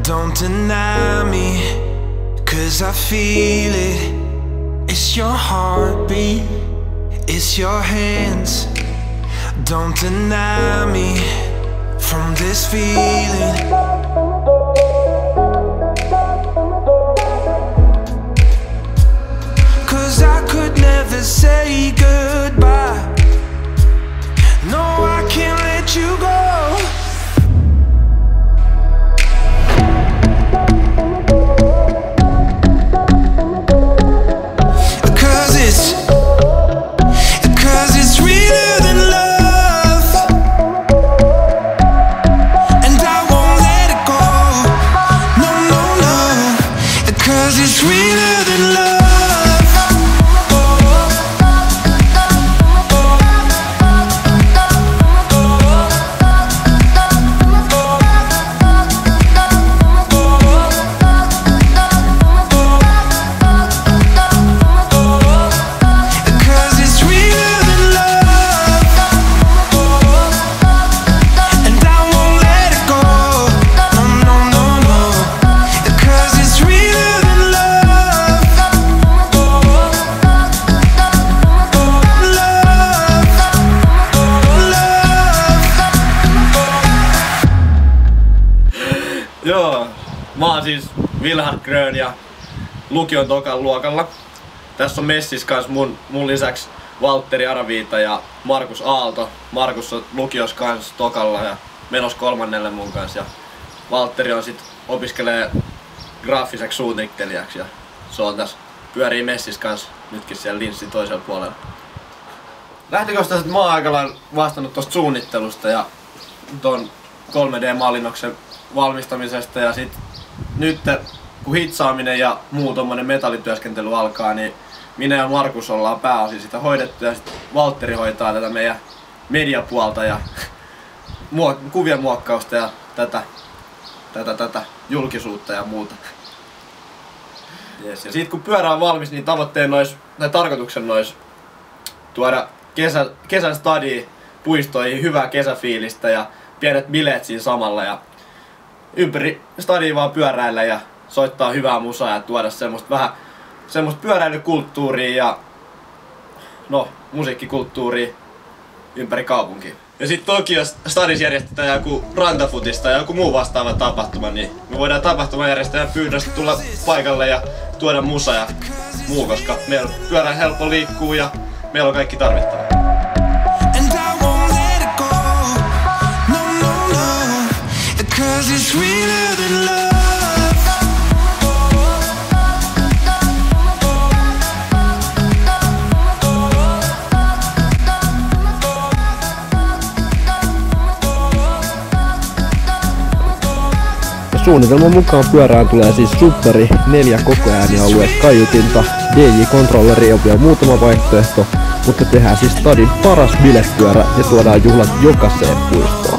Don't deny me, 'cause I feel it. It's your heartbeat, it's your hands. Don't deny me from this feeling. 'Cause I could never say goodbye. No, I can't let you go. Joo, mä oon siis Wilhard Grön ja lukion tokan luokalla. Tässä on messis kans mun lisäksi Valtteri Araviita ja Markus Aalto. Markus on lukios kans tokalla ja menos 3. mun kanssa. Ja Valtteri on sit opiskelee graafiseksi suunnittelijaksi ja se on tässä pyörii messis kans nytkin siellä Linssin toisella puolella. Lähtökohtaisesti että mä oon aika lailla vastannut tosta suunnittelusta ja ton 3D-mallinnoksen valmistamisesta ja sit nyt kun hitsaaminen ja muu tommonen metallityöskentely alkaa, niin minä ja Markus ollaan pääosin sitä hoidettu ja sit Valtteri hoitaa tätä meidän mediapuolta ja kuvien muokkausta ja tätä julkisuutta ja muuta. Yes, ja sit kun pyörä on valmis, niin tarkoituksena olisi tuoda kesän stadiin puistoihin hyvää kesäfiilistä ja pienet bileet siinä samalla ja ympäri stadiin vaan pyöräillä ja soittaa hyvää musaa ja tuoda semmoista pyöräilykulttuuria ja musiikkikulttuuria ympäri kaupunkia. Ja sit toki jos stadissa järjestetään joku rantafutista tai joku muu vastaava tapahtuma, niin me voidaan tapahtumajärjestäjän pyydä tulla paikalle ja tuoda musa ja muu, koska meillä pyörä helppo liikkuu ja meillä on kaikki tarvittava. Suunnitelman mukaan pyörään tulee siis supperi, 4 kokoäänialueet kaiutinta, DJ-kontrolleri on vielä muutama vaihtoehto, mutta tehdään siis stadin paras bilepyörä ja tuodaan juhlat jokaiseen puistoon.